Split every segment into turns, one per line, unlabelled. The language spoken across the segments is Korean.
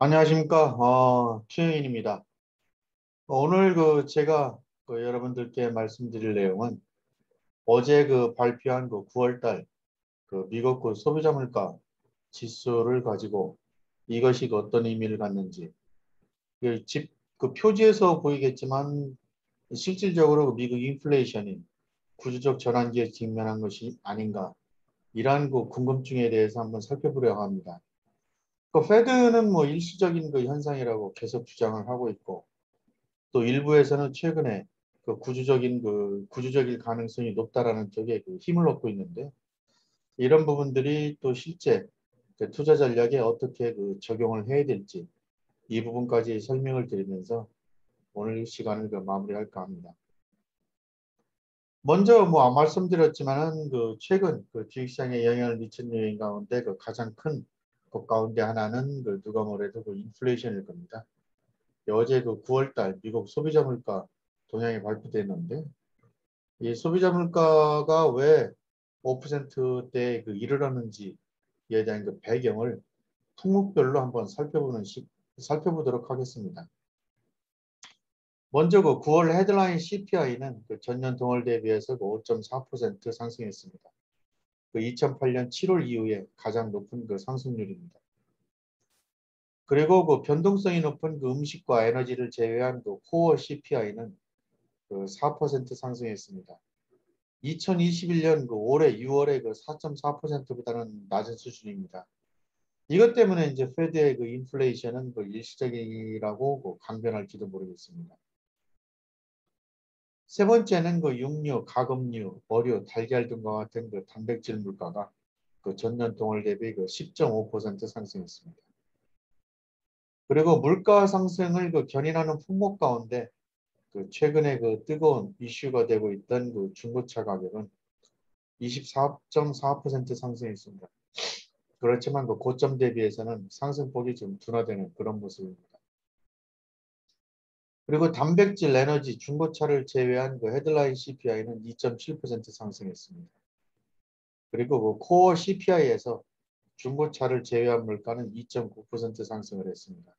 안녕하십니까. 최영인입니다. 오늘 제가 여러분들께 말씀드릴 내용은 어제 발표한 9월달 미국 소비자 물가 지수를 가지고 이것이 어떤 의미를 갖는지 표지에서 보이겠지만 실질적으로 미국 인플레이션이 구조적 전환기에 직면한 것이 아닌가 이러한 궁금증에 대해서 한번 살펴보려고 합니다. 페드는 일시적인 현상이라고 계속 주장을 하고 있고 또 일부에서는 최근에 구조적일 가능성이 높다라는 쪽에 힘을 얻고 있는데 이런 부분들이 또 실제 투자 전략에 어떻게 적용을 해야 될지 이 부분까지 설명을 드리면서 오늘 시간을 마무리할까 합니다. 먼저 말씀드렸지만은 최근 주식시장에 영향을 미친 요인 가운데 가장 큰 것 가운데 하나는 누가 뭐래도 인플레이션일 겁니다. 어제 9월달 미국 소비자 물가 동향이 발표됐는데 이 소비자 물가가 왜 5%대에 이르렀는지에 대한 배경을 품목별로 한번 살펴보도록 하겠습니다. 먼저 9월 헤드라인 CPI는 전년 동월 대비해서 5.4% 상승했습니다. 2008년 7월 이후에 가장 높은 상승률입니다. 그리고 변동성이 높은 음식과 에너지를 제외한 코어 CPI는 4% 상승했습니다. 2021년 올해 6월에 4.4%보다는 낮은 수준입니다. 이것 때문에 이제 페드의 인플레이션은 일시적이라고 강변할지도 모르겠습니다. 세 번째는 육류, 가금류, 어류, 달걀 등과 같은 단백질 물가가 전년 동월 대비 10.5% 상승했습니다. 그리고 물가 상승을 견인하는 품목 가운데 최근에 뜨거운 이슈가 되고 있던 중고차 가격은 24.4% 상승했습니다. 그렇지만 고점 대비해서는 상승폭이 좀 둔화되는 그런 모습입니다. 그리고 단백질, 에너지, 중고차를 제외한 헤드라인 CPI는 2.7% 상승했습니다. 그리고 코어 CPI에서 중고차를 제외한 물가는 2.9% 상승을 했습니다.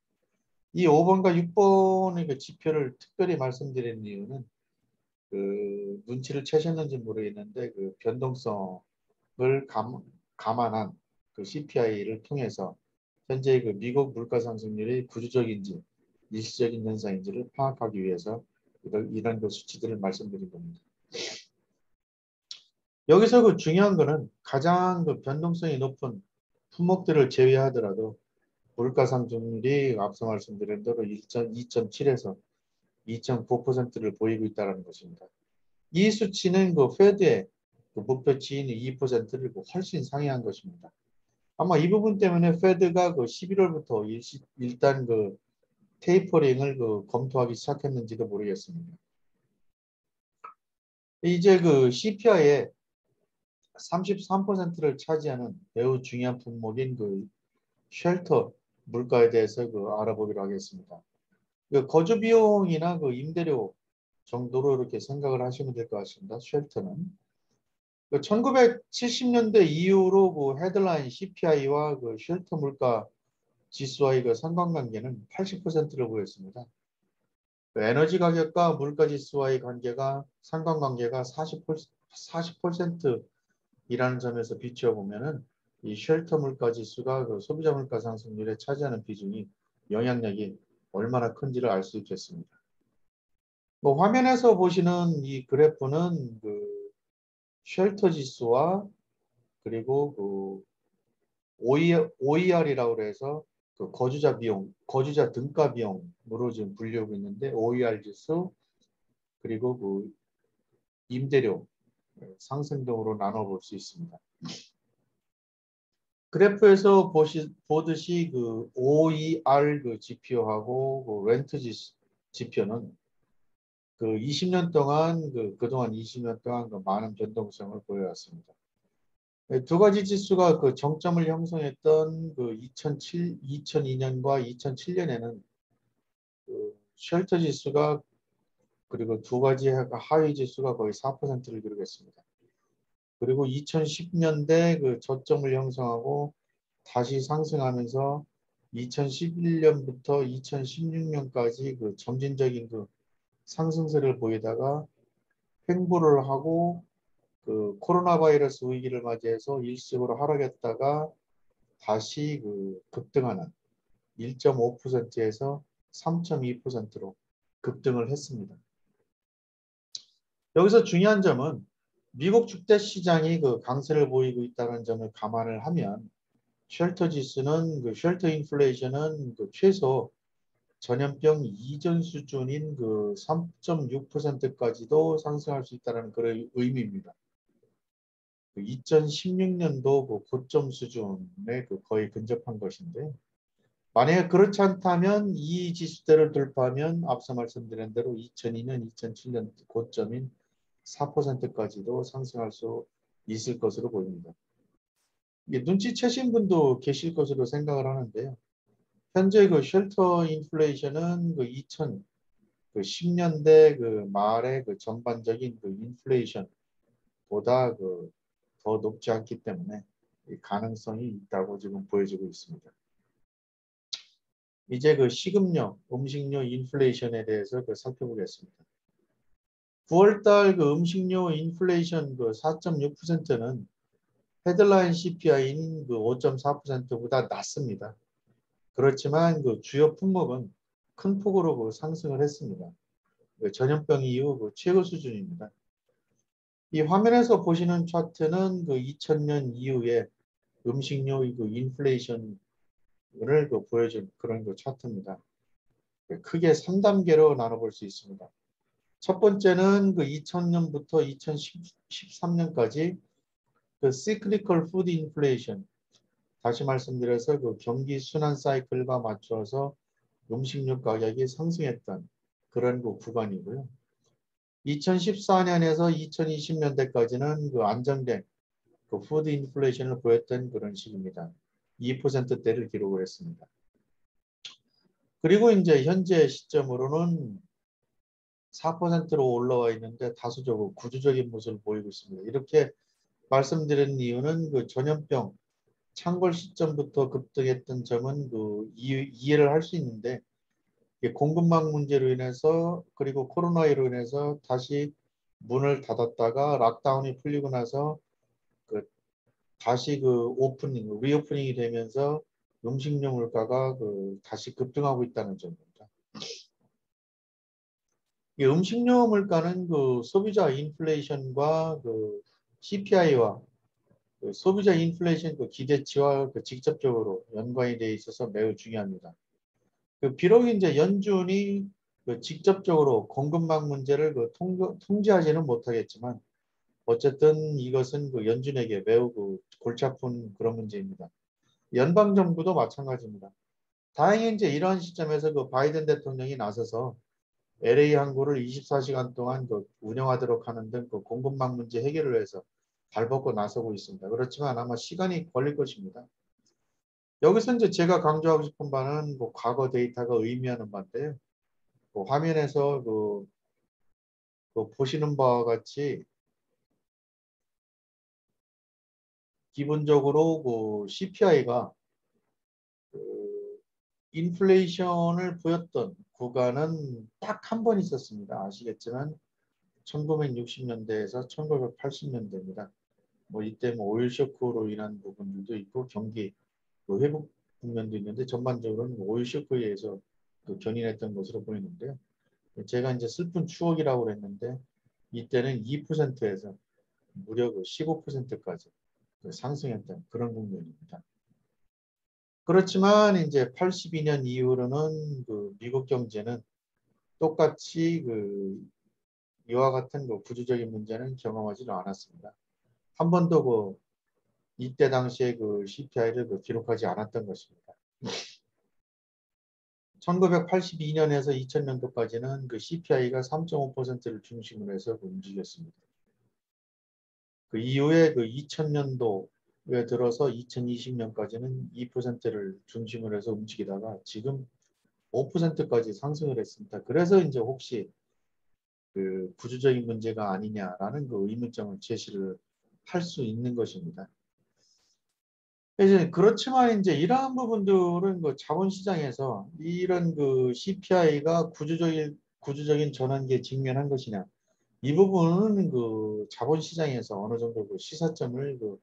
이 5번과 6번의 지표를 특별히 말씀드리는 이유는 눈치를 채셨는지 모르겠는데 변동성을 감안한 CPI를 통해서 현재 미국 물가 상승률이 구조적인지 일시적인 현상인지를 파악하기 위해서 이런 수치들을 말씀드린 겁니다. 여기서 중요한 거는 가장 변동성이 높은 품목들을 제외하더라도 물가 상승률이 앞서 말씀드린 대로 2.7에서 2.9%를 보이고 있다는 것입니다. 이 수치는 페드의 목표치인 2%를 훨씬 상회한 것입니다. 아마 이 부분 때문에 페드가 11월부터 일단 테이퍼링을 검토하기 시작했는지도 모르겠습니다. 이제 CPI의 33%를 차지하는 매우 중요한 품목인 쉘터 물가에 대해서 알아보기로 하겠습니다. 거주 비용이나 임대료 정도로 이렇게 생각을 하시면 될 것 같습니다. 쉘터는 1970년대 이후로 헤드라인 CPI와 쉘터 물가 지수와의 상관관계는 80%를 보였습니다. 에너지 가격과 물가 지수와의 상관관계가 40%이라는 점에서 비추어 보면은 이 쉘터 물가 지수가 소비자 물가 상승률에 차지하는 비중이 영향력이 얼마나 큰지를 알 수 있겠습니다. 화면에서 보시는 이 그래프는 쉘터 지수와 그리고 OER이라고 해서 거주자 비용, 거주자 등가 비용으로 지금 분류하고 있는데 OER 지수 그리고 임대료 상승 등으로 나눠 볼 수 있습니다. 그래프에서 보듯이 OER 지표하고 렌트 지표는 20년 동안 그동안 20년 동안 많은 변동성을 보여왔습니다. 두 가지 지수가 정점을 형성했던 2002년과 2007년에는 쉘터 지수가 그리고 두 가지 하위 지수가 거의 4%를 기록했습니다. 그리고 2010년대 저점을 형성하고 다시 상승하면서 2011년부터 2016년까지 그 점진적인 그 상승세를 보이다가 횡보를 하고 그 코로나 바이러스 위기를 맞이해서 일시적으로 하락했다가 다시 그 급등하는 1.5%에서 3.2%로 급등을 했습니다. 여기서 중요한 점은 미국 주택 시장이 그 강세를 보이고 있다는 점을 감안을 하면 쉘터 지수는 그 쉘터 인플레이션은 그 최소 전염병 이전 수준인 그 3.6%까지도 상승할 수 있다는 그런 의미입니다. 2016년도 그 고점 수준에 그 거의 근접한 것인데 만약에 그렇지 않다면 이 지수대를 돌파하면 앞서 말씀드린 대로 2002년, 2007년 고점인 4%까지도 상승할 수 있을 것으로 보입니다. 눈치채신 분도 계실 것으로 생각을 하는데요. 현재 그 쉘터 인플레이션은 그 2010년대 그 말의 그 전반적인 그 인플레이션보다 그 더 높지 않기 때문에 가능성이 있다고 지금 보여지고 있습니다. 이제 그 식음료, 음식료 인플레이션에 대해서 그 살펴보겠습니다. 9월달 그 음식료 인플레이션 그 4.6%는 헤드라인 CPI인 그 5.4%보다 낮습니다. 그렇지만 그 주요 품목은 큰 폭으로 그 상승을 했습니다. 그 전염병 이후 그 최고 수준입니다. 이 화면에서 보시는 차트는 그 2000년 이후에 음식료 그 인플레이션을 그 보여준 그런 그 차트입니다. 크게 3단계로 나눠볼 수 있습니다. 첫 번째는 그 2000년부터 2013년까지 그 cyclical food inflation, 다시 말씀드려서 그 경기 순환 사이클과 맞춰서 음식료 가격이 상승했던 그런 그 구간이고요. 2014년에서 2020년대까지는 그 안정된 그 푸드 인플레이션을 보였던 그런 시기입니다. 2%대를 기록을 했습니다. 그리고 이제 현재 시점으로는 4%로 올라와 있는데 다소적으로 구조적인 모습을 보이고 있습니다. 이렇게 말씀드린 이유는 그 전염병 창궐 시점부터 급등했던 점은 그 이해를 할 수 있는데 공급망 문제로 인해서 그리고 코로나로 인해서 다시 문을 닫았다가 락다운이 풀리고 나서 그 다시 그 오프닝, 리오프닝이 되면서 음식료 물가가 그 다시 급등하고 있다는 점입니다. 이 음식료 물가는 그 소비자 인플레이션과 그 CPI와 그 소비자 인플레이션 그 기대치와 그 직접적으로 연관이 되어 있어서 매우 중요합니다. 그 비록 이제 연준이 그 직접적으로 공급망 문제를 그 통제하지는 못하겠지만 어쨌든 이것은 그 연준에게 매우 그 골치 아픈 그런 문제입니다. 연방 정부도 마찬가지입니다. 다행히 이제 이러한 시점에서 그 바이든 대통령이 나서서 LA 항구를 24시간 동안 그 운영하도록 하는 등 그 공급망 문제 해결을 위해서 발벗고 나서고 있습니다. 그렇지만 아마 시간이 걸릴 것입니다. 여기서 이제 제가 강조하고 싶은 바는 뭐 과거 데이터가 의미하는 바인데요. 그 화면에서 그 보시는 바와 같이 기본적으로 그 CPI가 그 인플레이션을 보였던 구간은 딱 한 번 있었습니다. 아시겠지만 1960년대에서 1980년대입니다. 뭐 이때 뭐 오일 쇼크로 인한 부분들도 있고 경기 그 회복 국면도 있는데 전반적으로는 오일 쇼크에 의해서 그 견인했던 것으로 보이는데요. 제가 이제 슬픈 추억이라고 그랬는데 이때는 2%에서 무려 그 15%까지 상승했던 그런 국면입니다. 그렇지만 이제 82년 이후로는 그 미국 경제는 똑같이 그 이와 같은 그 구조적인 문제는 경험하지는 않았습니다. 한 번도 그 이때 당시에 그 CPI를 그 기록하지 않았던 것입니다. 1982년에서 2000년도까지는 그 CPI가 3.5%를 중심으로 해서 움직였습니다. 그 이후에 그 2000년도에 들어서 2020년까지는 2%를 중심으로 해서 움직이다가 지금 5%까지 상승을 했습니다. 그래서 이제 혹시 그 구조적인 문제가 아니냐라는 그 의문점을 제시를 할 수 있는 것입니다. 이제 그렇지만 이제 이러한 부분들은 그 자본시장에서 이런 그 CPI가 구조적인 전환기에 직면한 것이냐, 이 부분은 그 자본시장에서 어느 정도 그 시사점을 그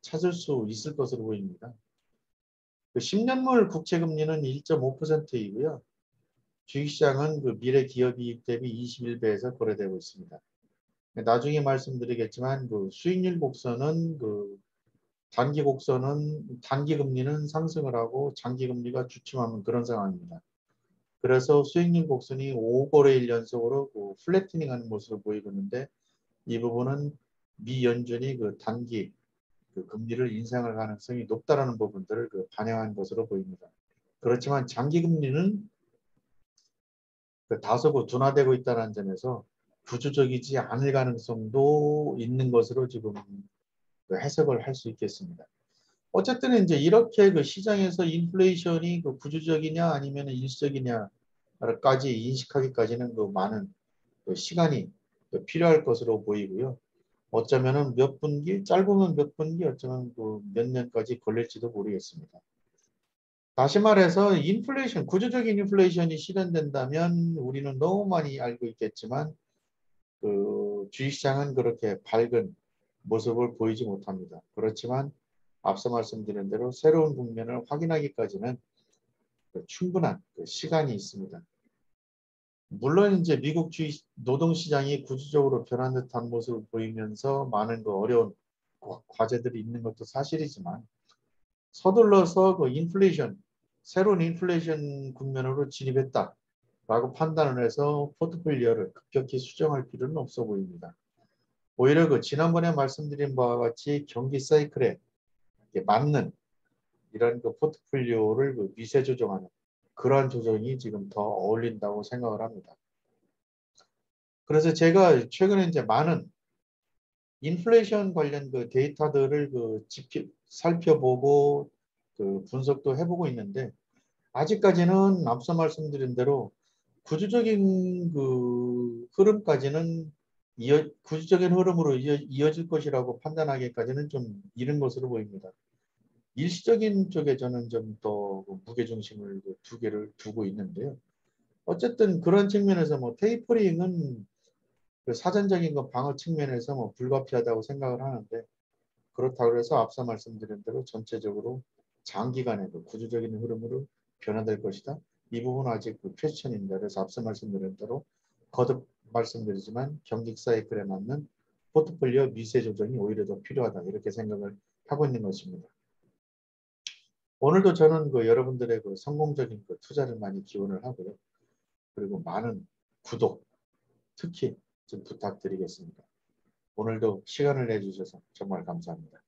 찾을 수 있을 것으로 보입니다. 그 10년물 국채금리는 1.5%이고요. 주식시장은 그 미래 기업이익 대비 21배에서 거래되고 있습니다. 나중에 말씀드리겠지만 그 수익률 곡선은 그 단기 금리는 상승을 하고 장기 금리가 주춤하는 그런 상황입니다. 그래서 수익률 곡선이 5거래일 연속으로 그 플래티닝하는 모습을 보이고 있는데 이 부분은 미 연준이 그 단기 그 금리를 인상할 가능성이 높다라는 부분들을 그 반영한 것으로 보입니다. 그렇지만 장기 금리는 그 다소 그 둔화되고 있다는 점에서 구조적이지 않을 가능성도 있는 것으로 지금 그 해석을 할 수 있겠습니다. 어쨌든 이제 이렇게 그 시장에서 인플레이션이 그 구조적이냐 아니면 일시적이냐까지 인식하기까지는 그 많은 그 시간이 그 필요할 것으로 보이고요. 어쩌면은 몇 분기, 짧으면 몇 분기, 어쩌면 그 몇 년까지 걸릴지도 모르겠습니다. 다시 말해서 구조적인 인플레이션이 실현된다면 우리는 너무 많이 알고 있겠지만 그 주식시장은 그렇게 밝은 모습을 보이지 못합니다. 그렇지만 앞서 말씀드린 대로 새로운 국면을 확인하기까지는 그 충분한 그 시간이 있습니다. 물론 이제 미국 노동시장이 구조적으로 변한 듯한 모습을 보이면서 많은 그 어려운 과제들이 있는 것도 사실이지만 서둘러서 그 새로운 인플레이션 국면으로 진입했다라고 판단을 해서 포트폴리오를 급격히 수정할 필요는 없어 보입니다. 오히려 그 지난번에 말씀드린 바와 같이 경기 사이클에 맞는 이런 그 포트폴리오를 그 미세 조정하는 그러한 조정이 지금 더 어울린다고 생각을 합니다. 그래서 제가 최근에 이제 많은 인플레이션 관련 그 데이터들을 살펴보고 그 분석도 해보고 있는데 아직까지는 앞서 말씀드린 대로 구조적인 그 흐름까지는 구조적인 흐름으로 이어질 것이라고 판단하기까지는 좀 이른 것으로 보입니다. 일시적인 쪽에 저는 좀 더 무게중심을 두 개를 두고 있는데요. 어쨌든 그런 측면에서 뭐 테이퍼링은 그 사전적인 거 방어 측면에서 뭐 불가피하다고 생각을 하는데 그렇다고 해서 앞서 말씀드린 대로 전체적으로 장기간의 그 구조적인 흐름으로 변화될 것이다. 이 부분은 아직 그 퀘스천입니다. 그래서 앞서 말씀드린 대로 거듭 말씀드리지만 경직 사이클에 맞는 포트폴리오 미세 조정이 오히려 더 필요하다. 이렇게 생각을 하고 있는 것입니다. 오늘도 저는 그 여러분들의 그 성공적인 그 투자를 많이 기원을 하고요. 그리고 많은 구독, 특히 좀 부탁드리겠습니다. 오늘도 시간을 내주셔서 정말 감사합니다.